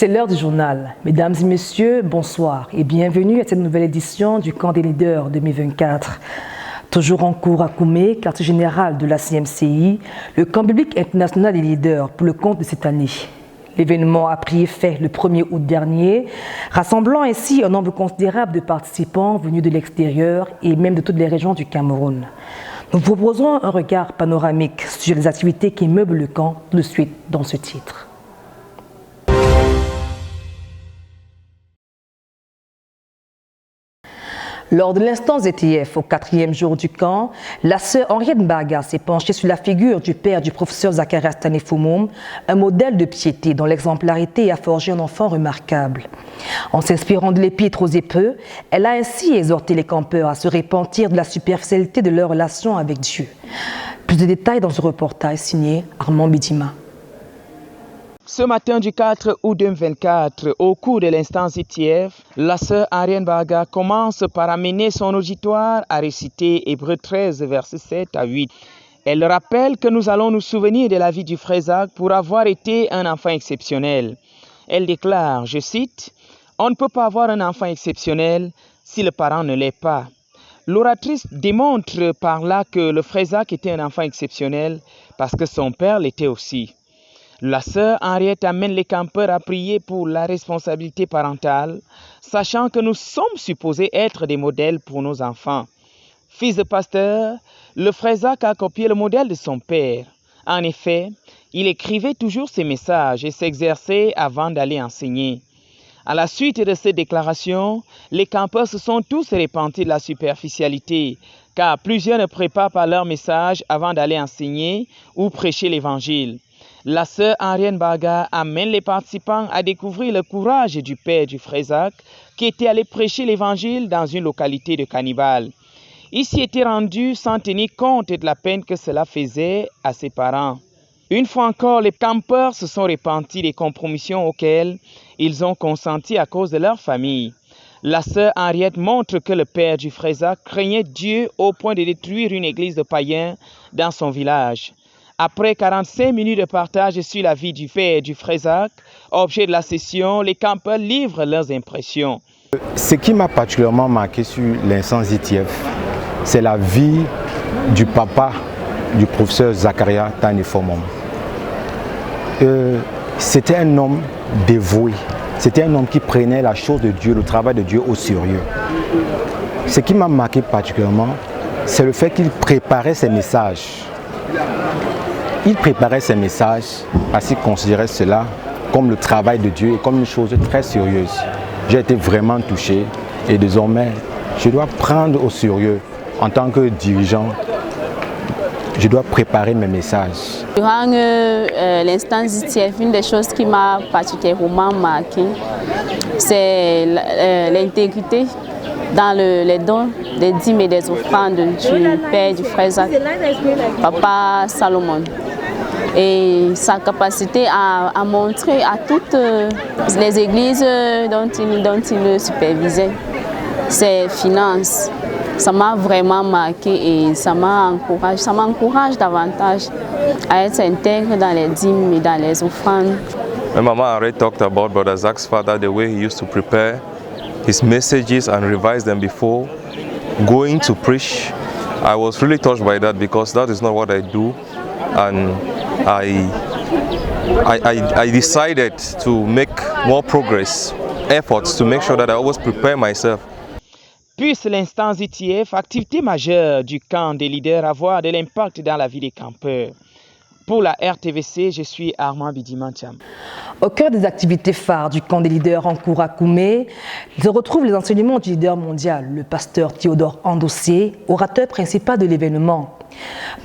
C'est l'heure du journal. Mesdames et messieurs, bonsoir et bienvenue à cette nouvelle édition du Camp des leaders 2024. Toujours en cours à Koumé, quartier général de la CMCI, le camp biblique international des leaders pour le compte de cette année. L'événement a pris effet le 1er août dernier, rassemblant ainsi un nombre considérable de participants venus de l'extérieur et même de toutes les régions du Cameroun. Nous vous proposons un regard panoramique sur les activités qui meublent le camp tout de suite dans ce titre. Lors de l'instance ETF au 4e jour du camp, la sœur Henriette Mbaga s'est penchée sur la figure du père du professeur Zacharias Tanefoumoum, un modèle de piété dont l'exemplarité a forgé un enfant remarquable. En s'inspirant de l'épître aux Hébreux, elle a ainsi exhorté les campeurs à se repentir de la superficialité de leur relation avec Dieu. Plus de détails dans ce reportage signé Armand Bidima. Ce matin du 4 août 2024, au cours de l'instance ETF, la sœur Henriette Mbaga commence par amener son auditoire à réciter Hébreux 13, versets 7 à 8. Elle rappelle que nous allons nous souvenir de la vie du frère Zach pour avoir été un enfant exceptionnel. Elle déclare, je cite, « On ne peut pas avoir un enfant exceptionnel si le parent ne l'est pas. » L'oratrice démontre par là que le frère Zach était un enfant exceptionnel parce que son père l'était aussi. La sœur Henriette amène les campeurs à prier pour la responsabilité parentale, sachant que nous sommes supposés être des modèles pour nos enfants. Fils de pasteur, le frère Zach a copié le modèle de son père. En effet, il écrivait toujours ses messages et s'exerçait avant d'aller enseigner. À la suite de ces déclarations, les campeurs se sont tous repentis de la superficialité, car plusieurs ne préparent pas leur message avant d'aller enseigner ou prêcher l'évangile. La sœur Henriette Mbaga amène les participants à découvrir le courage du père du frère Zach qui était allé prêcher l'évangile dans une localité de cannibales. Il s'y était rendu sans tenir compte de la peine que cela faisait à ses parents. Une fois encore, les campeurs se sont repentis des compromissions auxquelles ils ont consenti à cause de leur famille. La sœur Henriette montre que le père du frère Zach craignait Dieu au point de détruire une église de païens dans son village. Après 45 minutes de partage sur la vie du père et du frère Zach, objet de la session, les campeurs livrent leurs impressions. Ce qui m'a particulièrement marqué sur l'instance ETF, c'est la vie du papa du professeur Zacharias Tanefoumoum. C'était un homme dévoué, c'était un homme qui prenait la chose de Dieu, le travail de Dieu au sérieux. Ce qui m'a marqué particulièrement, c'est le fait qu'il préparait ses messages. Il préparait ses messages parce qu'il considérait cela comme le travail de Dieu et comme une chose très sérieuse. J'ai été vraiment touché et désormais, je dois prendre au sérieux en tant que dirigeant. Je dois préparer mes messages. Durant l'instance ITF, une des choses qui m'a particulièrement marqué, c'est l'intégrité dans les dons des dîmes et des offrandes du père du frère Zach, Papa Salomon. Et sa capacité à montrer à toutes les églises dont il supervisait ses finances. Ça m'a vraiment marqué et ça m'encourage davantage à être intègre dans les dîmes et dans les offrandes. My mama already talked about Brother Zach's father, the way he used to prepare his messages and revise them before going to preach. I was really touched by that because that is not what I do, and I decided to make more efforts to make sure that I always prepare myself. Puisse l'instance ETF, activité majeure du camp des leaders, avoir de l'impact dans la vie des campeurs. Pour la RTVC, je suis Armand Bidima. Au cœur des activités phares du camp des leaders en cours à Koumé, se retrouvent les enseignements du leader mondial, le pasteur Théodore Andossé, orateur principal de l'événement.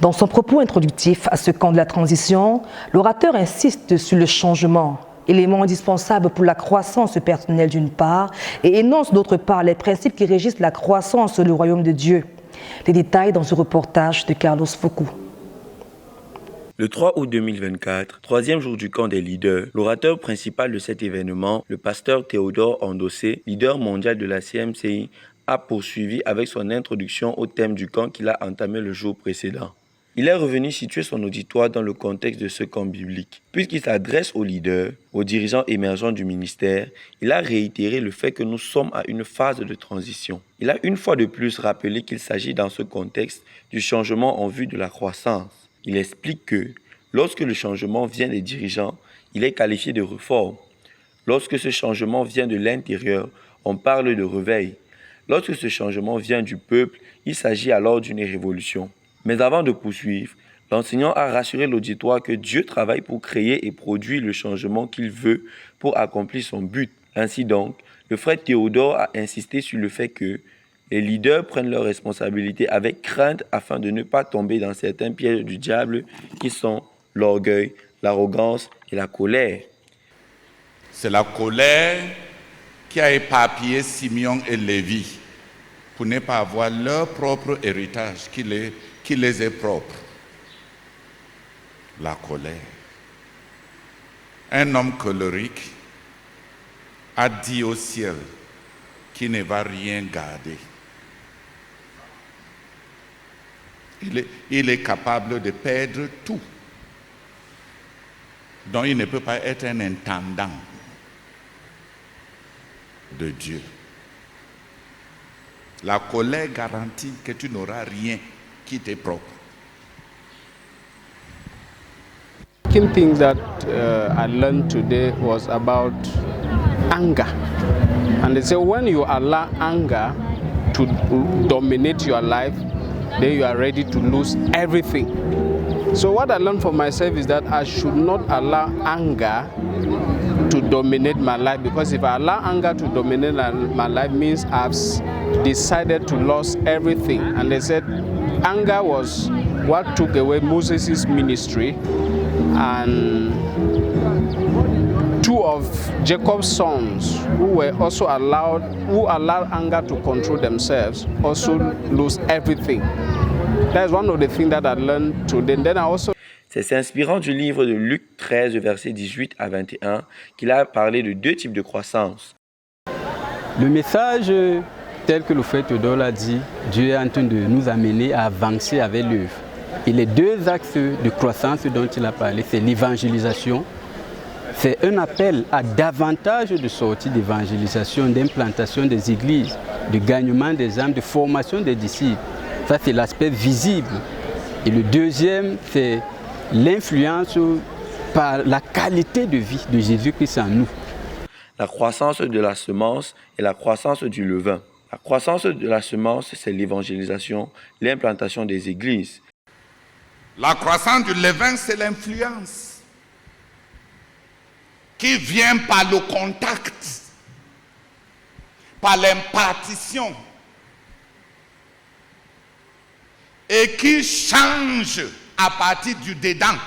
Dans son propos introductif à ce camp de la transition, l'orateur insiste sur le changement, élément indispensable pour la croissance personnelle d'une part, et énonce d'autre part les principes qui régissent la croissance du royaume de Dieu. Les détails dans ce reportage de Carlos Foucault. Le 3 août 2024, troisième jour du camp des leaders, l'orateur principal de cet événement, le pasteur Théodore Andossé, leader mondial de la CMCI, a poursuivi avec son introduction au thème du camp qu'il a entamé le jour précédent. Il est revenu situer son auditoire dans le contexte de ce camp biblique. Puisqu'il s'adresse aux leaders, aux dirigeants émergents du ministère, il a réitéré le fait que nous sommes à une phase de transition. Il a une fois de plus rappelé qu'il s'agit dans ce contexte du changement en vue de la croissance. Il explique que lorsque le changement vient des dirigeants, il est qualifié de réforme. Lorsque ce changement vient de l'intérieur, on parle de réveil. Lorsque ce changement vient du peuple, il s'agit alors d'une révolution. Mais avant de poursuivre, l'enseignant a rassuré l'auditoire que Dieu travaille pour créer et produire le changement qu'il veut pour accomplir son but. Ainsi donc, le frère Théodore a insisté sur le fait que les leaders prennent leurs responsabilités avec crainte afin de ne pas tomber dans certains pièges du diable qui sont l'orgueil, l'arrogance et la colère. C'est la colère qui a éparpillé Simeon et Lévi pour ne pas avoir leur propre héritage qui les est propre. La colère. Un homme colérique a dit au ciel qu'il ne va rien garder. Il est capable de perdre tout. Donc il ne peut pas être un intendant de Dieu. La colère garantit que tu n'auras rien qui t'est propre. Second thing that I learned today was about anger. And they say when you allow anger to dominate your life, then you are ready to lose everything. So what I learned for myself is that I should not allow anger to dominate my life, because if I allow anger to dominate my life means I've decided to lose everything. And they said anger was what took away Moses' ministry, and two of Jacob's sons who allowed anger to control themselves also lose everything. That is one of the things that I learned today. Then I also C'est s'inspirant du livre de Luc 13, versets 18 à 21, qu'il a parlé de deux types de croissance. Le message tel que le frère Théodore l'a dit, Dieu est en train de nous amener à avancer avec l'œuvre. Et les deux axes de croissance dont il a parlé, c'est l'évangélisation. C'est un appel à davantage de sorties d'évangélisation, d'implantation des églises, de gagnement des âmes, de formation des disciples. Ça, c'est l'aspect visible. Et le deuxième, c'est l'influence par la qualité de vie de Jésus-Christ en nous. La croissance de la semence et la croissance du levain. La croissance de la semence, c'est l'évangélisation, l'implantation des églises. La croissance du levain, c'est l'influence qui vient par le contact, par l'impartition, et qui change à partir du dedans.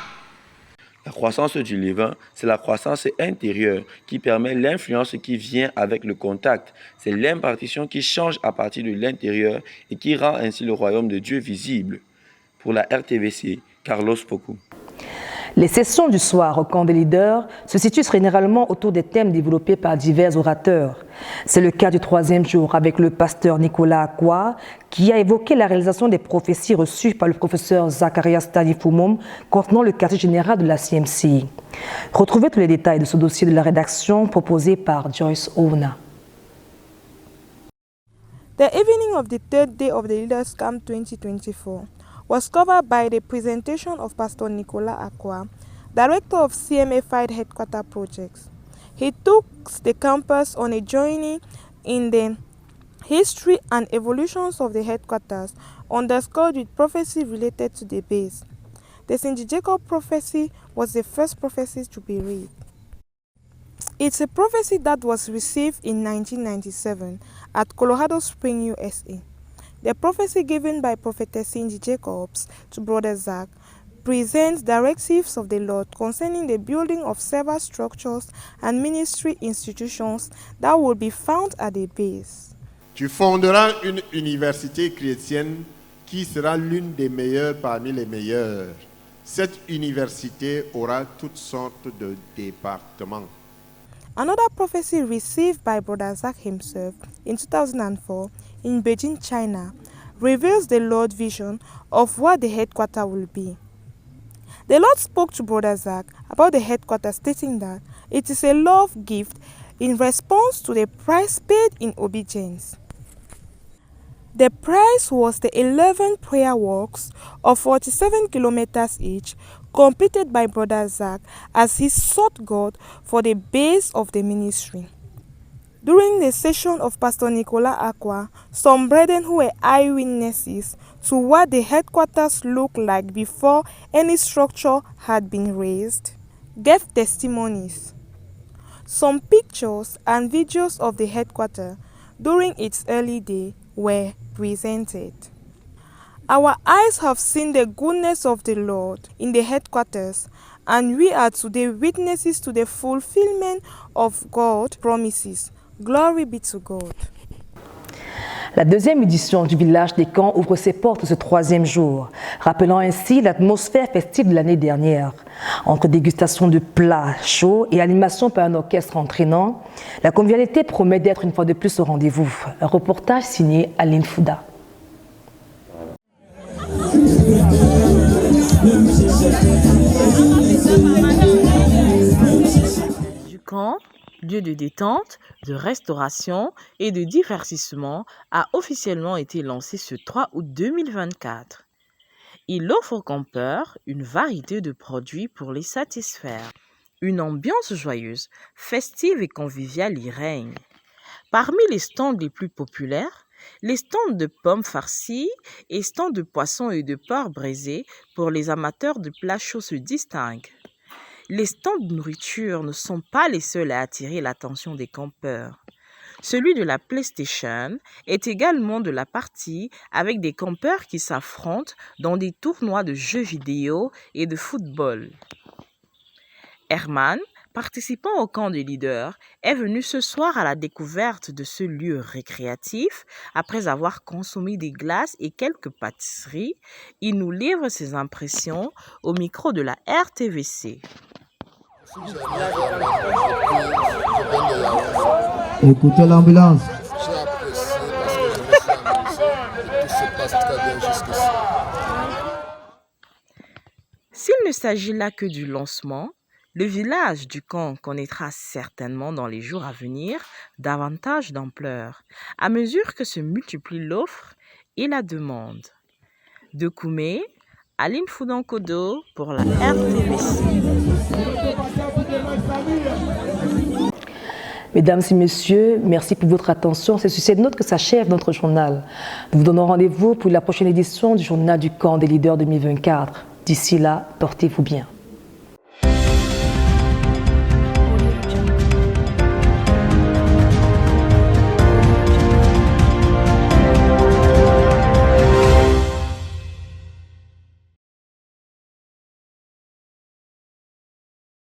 La croissance du levain, c'est la croissance intérieure qui permet l'influence qui vient avec le contact. C'est l'impartition qui change à partir de l'intérieur et qui rend ainsi le royaume de Dieu visible. Pour la RTVC, Carlos Poku. Les sessions du soir au camp des leaders se situent généralement autour des thèmes développés par divers orateurs. C'est le cas du troisième jour avec le pasteur Nicolas Akwa qui a évoqué la réalisation des prophéties reçues par le professeur Zacharias Tanifumum contenant le quartier général de la CMCI. Retrouvez tous les détails de ce dossier de la rédaction proposé par Joyce Ouna. The evening of the third day of the Leaders Camp 2024 was covered by the presentation of Pastor Nicolas Akwa, Director of CMA-FIDE Headquarter Projects. He took the campus on a journey in the history and evolutions of the headquarters, underscored with prophecy related to the base. The St. Jacob prophecy was the first prophecy to be read. It's a prophecy that was received in 1997 at Colorado Springs, USA. The prophecy given by Prophetess Cindy Jacobs to Brother Zach presents directives of the Lord concerning the building of several structures and ministry institutions that will be found at the base. Tu fonderas une université chrétienne qui sera l'une des meilleures parmi les meilleures. Cette université aura toutes sortes de départements. Another prophecy received by Brother Zach himself in 2004 in Beijing, China, reveals the Lord's vision of what the headquarters will be. The Lord spoke to Brother Zach about the headquarters, stating that it is a love gift in response to the price paid in obedience. The price was the 11 prayer walks of 47 kilometers each, completed by Brother Zach as he sought God for the base of the ministry. During the session of Pastor Nicolas Acquah, some brethren who were eyewitnesses to what the headquarters looked like before any structure had been raised gave testimonies. Some pictures and videos of the headquarters during its early day were presented. Our eyes have seen the goodness of the Lord in the headquarters, and we are today witnesses to the fulfillment of God's promises. Glory be to God. La deuxième édition du village des camps ouvre ses portes ce troisième jour, rappelant ainsi l'atmosphère festive de l'année dernière. Entre dégustation de plats chauds et animation par un orchestre entraînant, la convivialité promet d'être une fois de plus au rendez-vous. Un reportage signé Aline Fouda. Du camp, lieu de détente, de restauration et de divertissement, a officiellement été lancé ce 3 août 2024. Il offre aux campeurs une variété de produits pour les satisfaire. Une ambiance joyeuse, festive et conviviale y règne. Parmi les stands les plus populaires, les stands de pommes farcies et stands de poissons et de porc braisés pour les amateurs de plats chauds se distinguent. Les stands de nourriture ne sont pas les seuls à attirer l'attention des campeurs. Celui de la PlayStation est également de la partie avec des campeurs qui s'affrontent dans des tournois de jeux vidéo et de football. Herman, participant au camp des leaders, est venu ce soir à la découverte de ce lieu récréatif. Après avoir consommé des glaces et quelques pâtisseries, il nous livre ses impressions au micro de la RTVC. Écoutez l'ambulance. J'ai apprécié parce que je me suis amusé et tout se passe très bien jusqu'ici. S'il ne s'agit là que du lancement, le village du camp connaîtra certainement dans les jours à venir davantage d'ampleur, à mesure que se multiplient l'offre et la demande. De Koumé, Aline Foudankodo pour la RTVC. Mesdames et messieurs, merci pour votre attention. C'est sur cette note que s'achève notre journal. Nous vous donnons rendez-vous pour la prochaine édition du journal du camp des leaders 2024. D'ici là, portez-vous bien.